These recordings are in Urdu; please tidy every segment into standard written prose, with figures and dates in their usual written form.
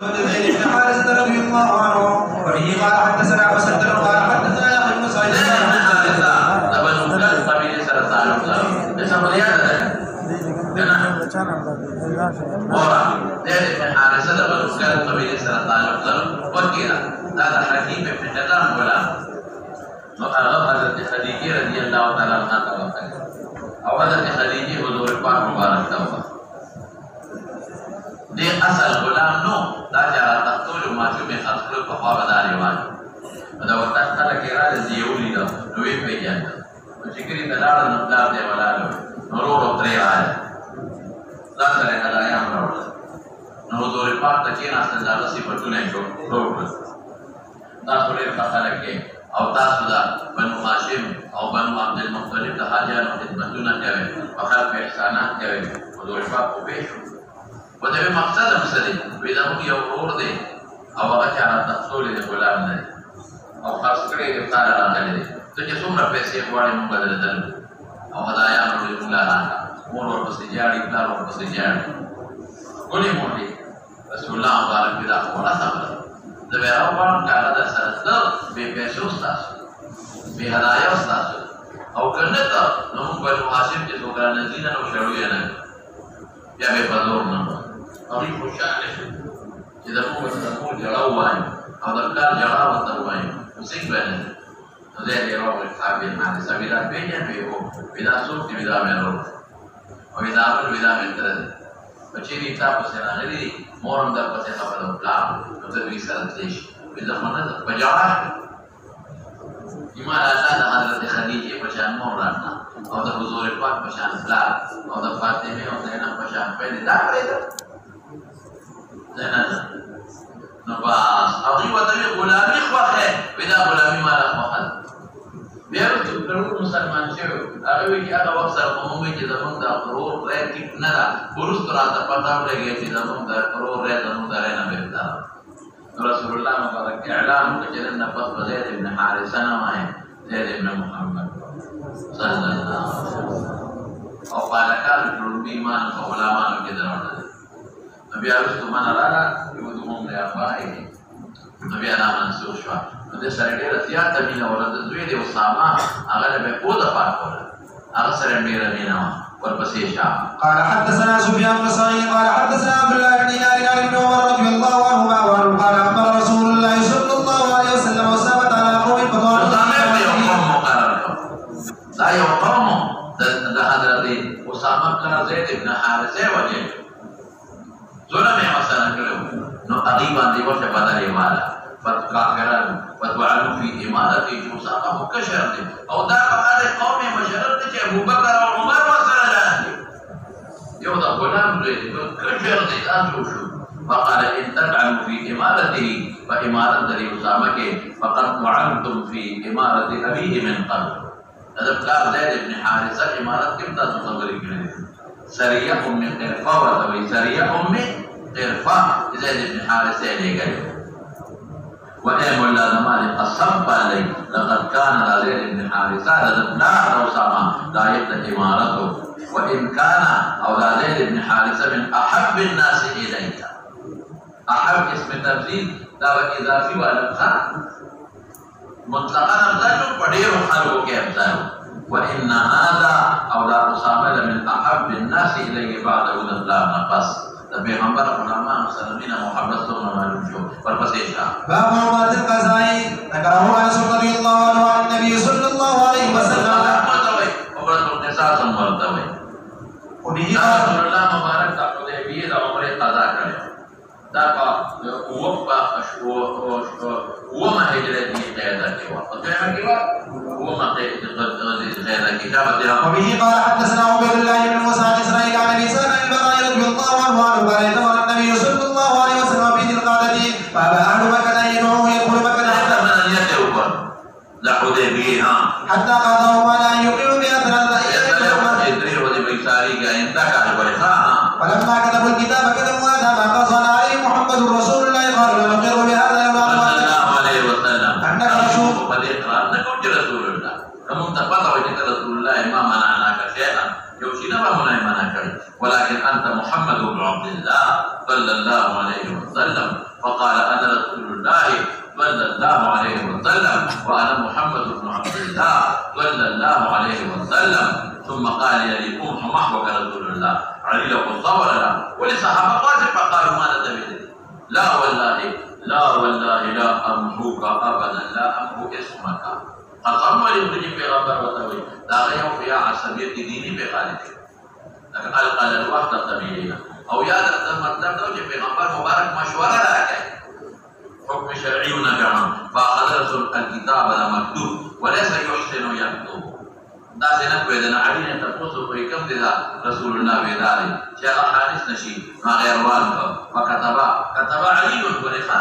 زيد بن حارثة رضي الله عنه وبه قال حدثنا مسدد قال حدثنا يحيى بن سعيد هذا حكيم بن حزام غلام حضرت خدیجہ رضی اللہ تعالی عنہ کا واقعہ اور حضرت خدیجہ حضور پاک مبارک کا دے اصل غلام نو دا جرا تقول ما شو به خاطر په خوا داري وایي دا ورته کله کې را زیولې دا نوې پیژاند چې کړي دا لاړ نو دا دی ولاله نورو ترې راځي دا سره هدايا امر نو حضور پاک ته کې ناس دا لسی په ټولې شو دا ټولې خلک کې او تاسو دا بنو هاشم او بنو عبد المطلب د حاجانو خدمتونه کوي او خلک احسانات کوي حضور پاک په پیښو وده مقصد مسدي ودا مو یو ور دي او هغه چې را تحصیل دي غلام نه او خاص کړي د تعالی راغلي دي ته چې څومره پیسې غواړي موږ بدل او هدايا نو موږ لا مور ور پسې جاړي پلار ور پسې جاړي ولې مونږ رسول الله مبارک دا ولا خبره د ویراو باندې کاله د سره به پیسې تاسو به هدايا تاسو او کنه ته نو موږ په حاصل کې څوګر نزينه نو شروع یې نه بیا به بدور نه او ری خوشاله شي چې دا موږ ته ټول جوړاو وایو او دا کار جوړاو ته وایو څنګه باندې نو دې یو حابب باندې سویدا پیژنې به وو ودا څوک دې ودا مې ورو او ودا په ودا مې تر چې دې تاسو سره غلي مورم د پته خبره پلان نو ته وی سره دې شي ودا منه بجاړه ایمان الله د حضرت خدیجه په شان مور راځه او د حضور پاک په شان پلان او د فاطمه او زینب په شان پیدا دا کړی زینب نو باس او دی وته غلامي خوخه ودا غلامي مال خوخه بیا ته ټول مسلمان شوی هغه وی چې هغه وخت سره کومه چې زمونږ د غرور رې ټیک نه را ورست راته پتا ولګي چې زمونږ د غرور رې زمونږ د رې نه بهتر رسول الله مبارک اعلان وکړ چې نن په زید ابن حارثه نه وای زید ابن محمد صلی الله علیه وسلم او بالکال ټول ایمان او علماء کې دراوړل نبی ارستو من راغله یو دوم له ابای نبی انا منصور شو نو د سره ډیر زیات مینه ورته دوی دی اسامه هغه به په د پاتول هغه سره ډیر مینه ورپسې شاه قال حدثنا سفيان بن سعيد قال حدثنا عبد الله بن دينار عن ابن عمر رضي الله عنهما قال اخبر رسول الله صلى الله عليه وسلم وسامت على قوم فقال لا يقوم ده حضرت اسامه بن زيد بن حارثه وجه ظلم مثلا کړو نو تقریبا دی ورته بدلې والا فتکافرن وتعلم في امارته اسامه مكشر دي او دا په قوم مشرف دي چې ابوبکر او عمر وسره لاندې یو دا غلام دی کشر دي تاسو شو فقال ان تدعوا في امارته فاماره اسامه کې فقد وعدتم في اماره ابيه من قبل هذا قال زيد بن حارثه امارات کې تاسو خبرې کړې سريه ام قرفه وتوي سريه ام قرفه زيد بن حارثه لګل وأيم الله زمان قصب علي لقد كان زيد بن حارثه لا اسامه لا يبدا امارته وان كان او زيد بن حارثه من احب الناس اليك احب اسم تفضيل دا اضافي والابخاء مطلقا ابزاجو پڑھیو خلقو کے ابزاجو وإن هذا أولاد أسامة من أحب الناس إليه بعد أولاد الله نفس پیغمبر علماء مسلمين محمد صلى الله عليه وسلم فرپسیشا باب عمارة القضاء ذكره أنس رضي الله عنه عن النبي صلى الله عليه وسلم عمرة القصاص مرتوي رسول الله مبارک کا حدیبیہ دا عمرہ قضا کرے دا کا وما هجرت دي قيادة كوا وكما كوا وما قيادة كتابة وبه قال حدثنا عبيد الله بن موسى عن إسرائيل عن أبي سعيد البراء رضي الله عنه قال يتمر النبي صلى الله عليه وسلم في ذي القعدة فأبى أهل مكة أن يدعوه يدخل مكة حتى قضوا على أن يقيموا بها 3 ولما كتبوا الكتاب كتبوا هذا ما قصد عليه محمد رسول الله قال نقر بهذا يوم ولكن أنت محمد بن عبد الله صلى الله عليه وسلم فقال أنا رسول الله صلى الله عليه وسلم وأنا محمد بن عبد الله صلى الله عليه وسلم ثم قال لي قم محوك رسول الله علي له الصبر له ولصحابة قاسم فقالوا ما نتبه لا والله لا والله لا أمحوك أبدا لا أمحو اسمك قسم لي پیغمبر وتوي دا غيو فيها عصبية ديني بخالد لكن قال الوقت طبيعي او یاد مطلب دا چې پیغمبر مبارک مشوره راکړي حکم شرعي ونګڼه فاخذ رسول الكتاب لا مكتوب وليس يحسن يكتب دا څنګه کوي دا علي نه تاسو په کوم دي رسول الله ویلاري چې هغه حادث نشي ما غیر وان كتب علي ولخا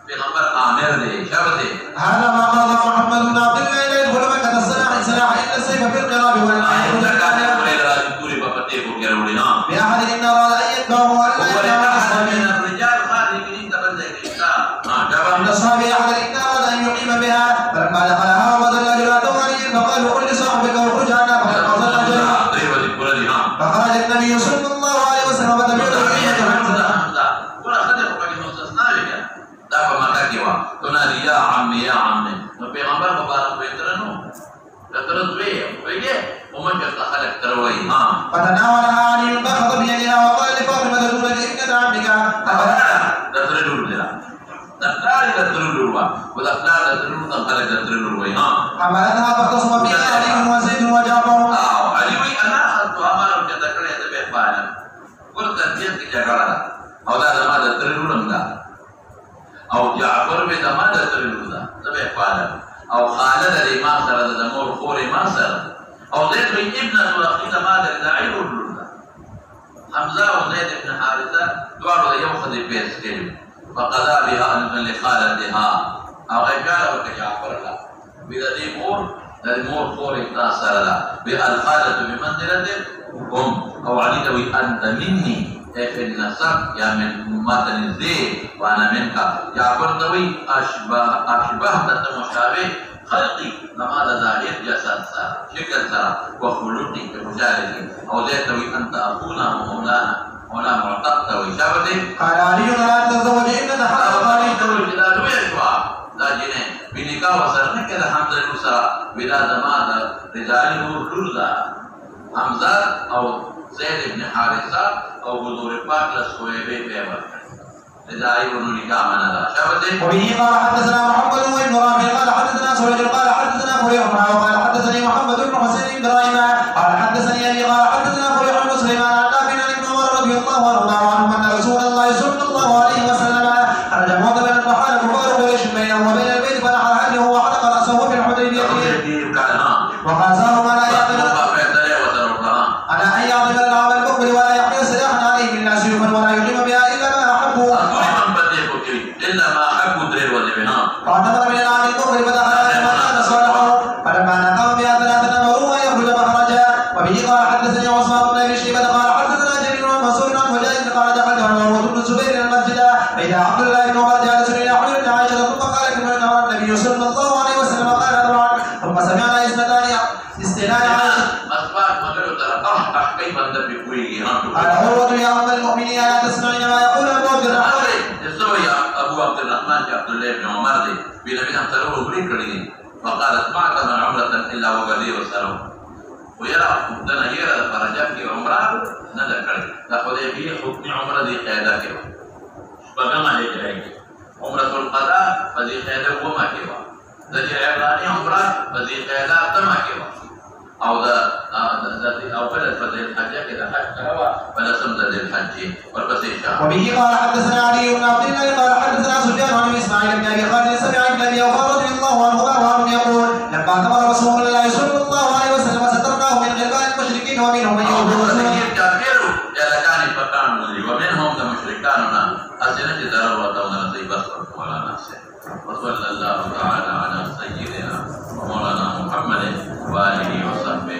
پیغمبر عامر دی شابه هذا ما قال محمد بن عبد الله لا يدخل مكة السلاح إلا السيف في القراب والنعيم بأحد إن أراد أن يتبعه وأن يتبعه من الرجال خارجين تبدأ الإسلام من أصحاب أحد إن أراد أن يقيم بها فلما دخلها وضل جلاته عليهم فقالوا قل لصاحبك واخرج عنا فخرج النبي صلى الله عليه وسلم وتبعته تنادي يا عمي يا عمي پیغمبر مبارک ویترنو ترد وی ویګه ومن خلق تروي فتناولها علي فأخذ بيدها وقال لفاطمة تقول ابنة عمك تدرلوا لها تدرلوا والأفلام تدرلوا خلق تدرلوا حملتها فاختصم فيها علي وزيد وجعفر علي وي أنا أخذت أمر وجدكر يتبع فانا قلت أنتيت جعفر أو لا ما تدرلوا لنا او جعفر به دماغ تدرلو دا تبع فانا او خالد الإمام سر دمور خور إمام سر او زيد بن ابن الوقت دماغ دعير دا حمزة وزيد بن حارثة دوارو يوخذ بيس كلم فقضى بها لخالدها او غيقال وكجعفر لا بذا دي مور خور اقتصر لا بالخالد بمنزلة أم او علي دوي أنت مني في النسب يا من ماتن الزيت وانا منك جعفر دوي اشبهت مشابه خلقي لما ظاهر جسد سر شكل سر وخلقي كمشاركي او زيت دوي انت اخونا ومولانا مولا معتق دوي شابتي قال علي لا تزوج ابنة حقاني دوي جدا دوي اشوا لا جنين بنكا وسرنا كده حمد الاسرة بلا زمان رجالي ورلولا حمزة او زيد بن حارثة او حضور پاک لسويبه بيبر رضائي ونولكا من الله شابته وبه قال حدثنا محمد بن رافع قال حدثنا سويد قال حدثنا فريح وقال حدثني محمد بن حسين بن إبراهيم قال حدثني أبي قال حدثنا فريح بن سليمان عن نافع عن ابن عمر رضي الله عنه أن رسول الله صلى الله عليه وسلم خرج مغضبا فحال كفار قريش بينه وبين البيت فنحر هديه وحلق رأسه في الحديبية وقال زاروا ما لا يقتل على أن يعظم العام المقبل ولا يحمل سلاحا عليه من الناس ولا يقيم بها إلا ما أحبوا إلا ما أحبوا درير وزبها فاعتبر من العام المقبل فدخل على ما كان صالحه فلما نقام بها ثلاثة أمروا أن يخرج فخرجا وبه قال حدثني عثمان بن أبي شيبة قال حدثنا جرير بن منصور عن مجاهد قال دخلت عمر بن الزبير المسجد فإذا عبد الله بن عمر جالس إلى حجرة عائشة ثم قال كما النبي صلى الله عليه وسلم قال طبعا ثم سمعنا اثنتان استئذان عائشة قال عروة يا أم المؤمنين ألا تسمعين ما يقول أبو عبد الرحمن أبو عبد الرحمن عبد الله بن عمر بنبي أمثله بريكري فقالت ما كان عمرة إلا وغدير السلام ويرى دنا يرى فرجاء في عمره نذكر تأخذ به حكم عمره ذي قيادة كوا بقى هيك هيك عمرة القضاء فذي قيادة وما كوا ذي عبراني عمره فذي قيادة تما كوا أو أو بلد فذي الحج كذا حج كوا فلا سمد ذي الحج والبسيشة وبه قال حدثنا علي بن عبد الله قال حدثنا سفيان عن إسماعيل بن أبي خالد سمع ابن أبي أوفى رضي الله عنه يقول لما أمر رسول الله صلى الله عليه وسلم سترناه من غلبان المشركين ومنهم من يعبد ومنهم المشركان أسنة ضرورة ونصيب ولا نفسه وصلى الله تعالى على سيدنا ومولانا محمد وآله وصحبه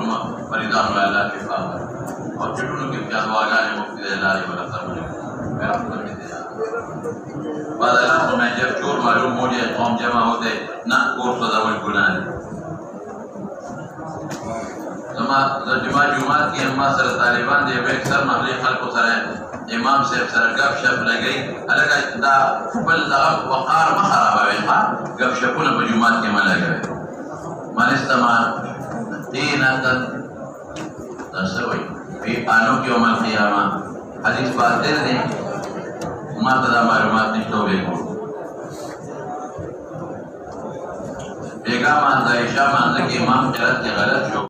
ټول مریضان له الله شفا او چټونو کې بیا دعاګانې مفتي دی الله دې ولا قبول بعد الله میں جب چور معلوم ہو جائے قوم جمع ہوتے نہ کوٹ سزاول گناہ جمعات کی اما سر طالبان دے بے اکثر محلی خلق سر امام صاحب سر گپ شپ لگئی الگ دا بل دا وقار مخرب ہے گپ شپونه په جمعات کې ملګری من استمع دینتا تسوي في انو يوم القيامه حدیث باطل نے ما ته معلومات نشته ویلو بیگا مان دا عائشہ مان کې امام قرات غلط شو